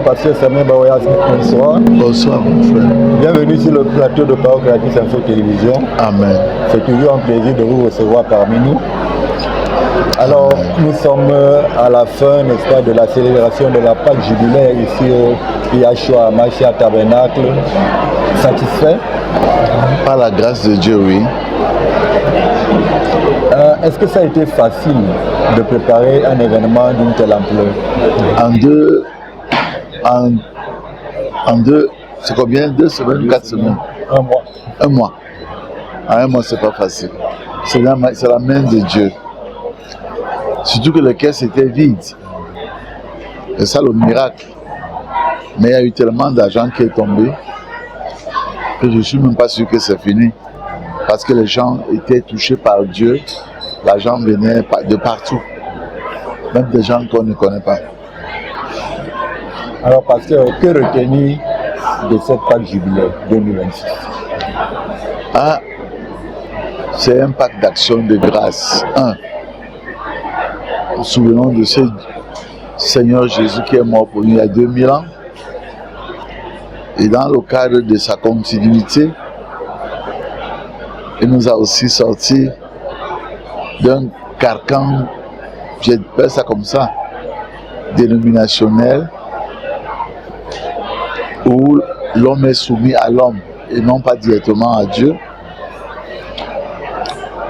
Pasteur Samuel Baoya, bonsoir. Bonsoir mon frère. Bienvenue sur le plateau de Parole Créatrice Info Télévision. Amen. C'est toujours un plaisir de vous recevoir parmi nous. Alors, nous sommes à la fin, n'est-ce pas, de la célébration de la Pâque jubilaire ici au Yahshua Mashiach Tabernacle. Satisfait? Par la grâce de Dieu, oui. Est-ce que ça a été facile de préparer un événement d'une telle ampleur? En deux, c'est combien? 2 semaines ou 4 semaines? Un mois. Un mois. En un mois, c'est pas facile. C'est la main de Dieu. Surtout que le caisse était vide. C'est ça le miracle. Mais il y a eu tellement d'argent qui est tombé que je ne suis même pas sûr que c'est fini. Parce que les gens étaient touchés par Dieu. L'argent venait de partout. Même des gens qu'on ne connaît pas. Alors, pasteur, que retenir de cette Pâque jubilaire 2026? C'est un pacte d'action de grâce. Nous souvenons de ce Seigneur Jésus qui est mort pour nous il y a 2000 ans. Et dans le cadre de sa continuité, il nous a aussi sorti d'un carcan, j'appelle ça comme ça, dénominationnel, où l'homme est soumis à l'homme et non pas directement à Dieu.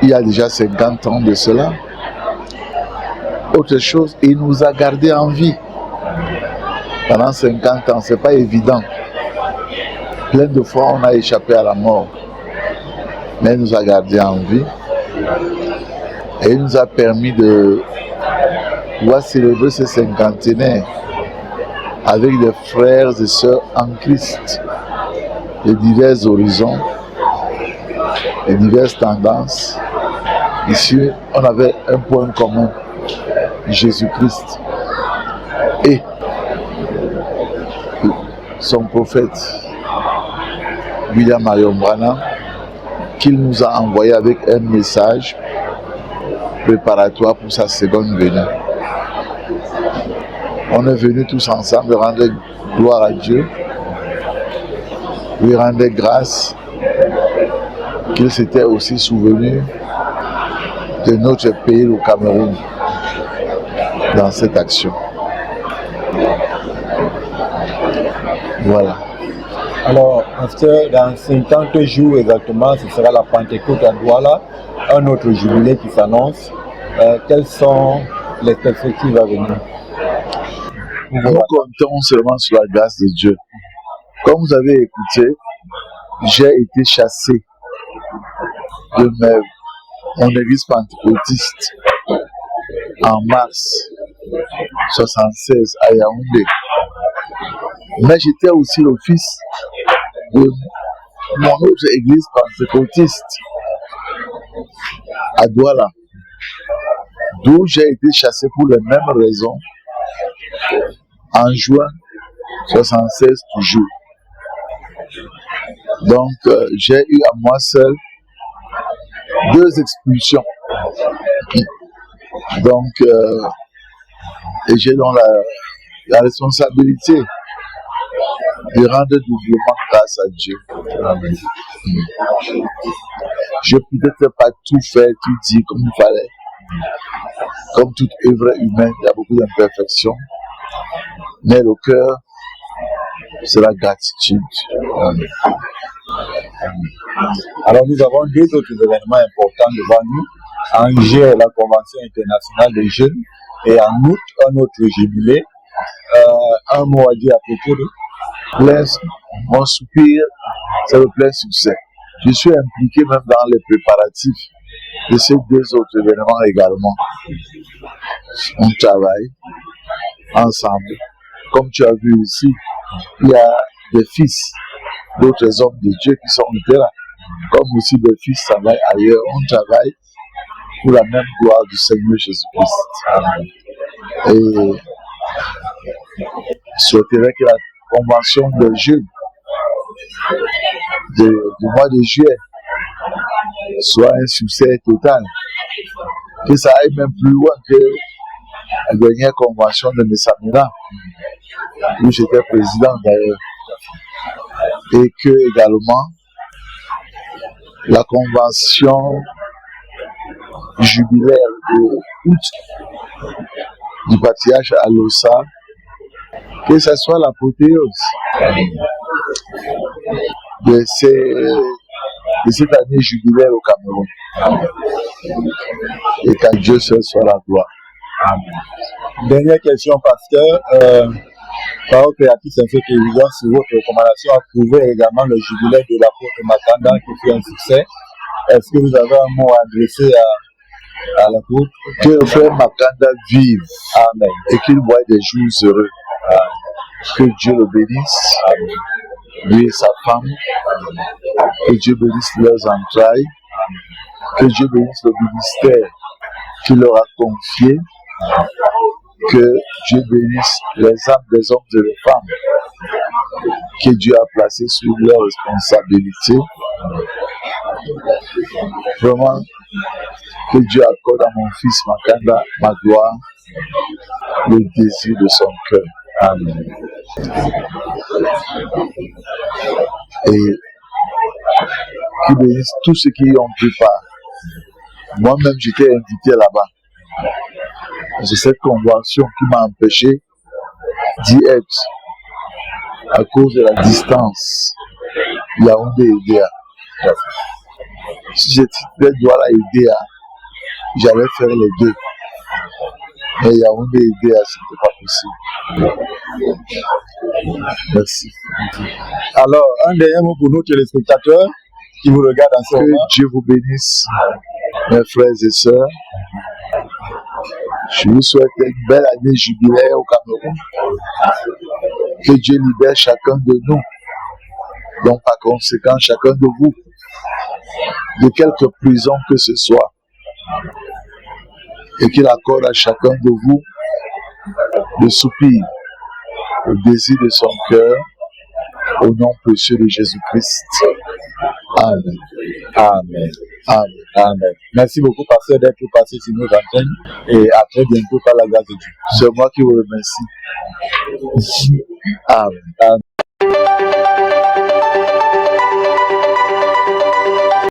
Il y a déjà 50 ans de cela. Autre chose, il nous a gardés en vie. Pendant 50 ans, ce n'est pas évident. Plein de fois, on a échappé à la mort. Mais il nous a gardés en vie. Et il nous a permis de pouvoir célébrer ce cinquantenaire avec des frères et sœurs en Christ de divers horizons et diverses tendances. Ici, on avait un point commun, Jésus-Christ et son prophète William Marion Branham, qu'il nous a envoyé avec un message préparatoire pour sa seconde venue. On est venus tous ensemble rendre gloire à Dieu, lui rendre grâce qu'il s'était aussi souvenu de notre pays, le Cameroun, dans cette action. Voilà. Alors, pasteur, dans 50 jours exactement, ce sera la Pentecôte à Douala, un autre jubilé qui s'annonce. Quelles sont les perspectives à venir? Nous comptons seulement sur la grâce de Dieu. Comme vous avez écouté, j'ai été chassé de mon église pentecôtiste en mars 1976 à Yaoundé. Mais j'étais aussi le fils de mon autre église pentecôtiste à Douala, d'où j'ai été chassé pour les mêmes raisons en juin 1976 toujours. Donc j'ai eu à moi seul 2 expulsions. Donc et j'ai donc la responsabilité de rendre doublement grâce à Dieu. Amen. Je peux peut-être pas tout faire, tout dire comme il fallait. Comme toute œuvre humaine, il y a beaucoup d'imperfections. Mais le cœur, c'est la gratitude. Amen. Alors nous avons 2 autres événements importants devant nous. En juillet, la Convention internationale des jeunes et en août, un autre jubilé. Un mot à dire à propos de mon soupir, c'est le plein succès. Je suis impliqué même dans les préparatifs de ces 2 autres événements également. On travaille ensemble. Comme tu as vu ici, il y a des fils d'autres hommes de Dieu qui sont là. Comme aussi des fils travaillent ailleurs, on travaille pour la même gloire du Seigneur Jésus-Christ. Et je souhaiterais que la convention des jeunes du mois de juillet soit un succès total. Que ça aille même plus loin que la dernière convention de Messamina, où j'étais président d'ailleurs, et que également la convention jubilaire de août du patriarche à Lossa, que ce soit l'apothéose de cette année jubilaire au Cameroun. Et qu'à Dieu seul soit la gloire. Amen. Dernière question, pasteur. Parole créative fait évidence sur votre recommandation à trouver également le jubilé de l'apôtre Makanda qui fait un succès. Est-ce que vous avez un mot à adresser à l'apôtre? Que le frère Makanda vive. Amen. Et qu'il voie des jours heureux. Amen. Que Dieu le bénisse. Amen. Lui et sa femme. Amen. Que Dieu bénisse leurs entrailles. Amen. Que Dieu bénisse le ministère qu'il leur a confié. Amen. Que Dieu bénisse les âmes des hommes et des femmes que Dieu a placés sous leur responsabilité. Vraiment, que Dieu accorde à mon fils Makanda ma gloire, le désir de son cœur. Amen. Et qu'il bénisse tous ceux qui y ont pris part. Moi-même, j'étais invité là-bas. C'est cette convention qui m'a empêché d'y être à cause de la distance. Yaoundé et Edea. Si j'étais droit à Edea, j'allais faire les deux. Mais Yaoundé et Edea, ce n'était pas possible. Merci. Alors, un dernier mot pour nos téléspectateurs qui vous regardent en ce moment. Que Dieu vous bénisse, mes frères et sœurs. Je vous souhaite une belle année jubilaire au Cameroun. Que Dieu libère chacun de nous. Donc par conséquent, chacun de vous, de quelque prison que ce soit. Et qu'il accorde à chacun de vous le soupir, le désir de son cœur, au nom précieux de Jésus-Christ. Amen. Amen. Amen. Amen. Merci beaucoup, pasteur, d'être passé sur nos antennes et à très bientôt par la grâce de Dieu. C'est moi qui vous remercie. Amen. Amen.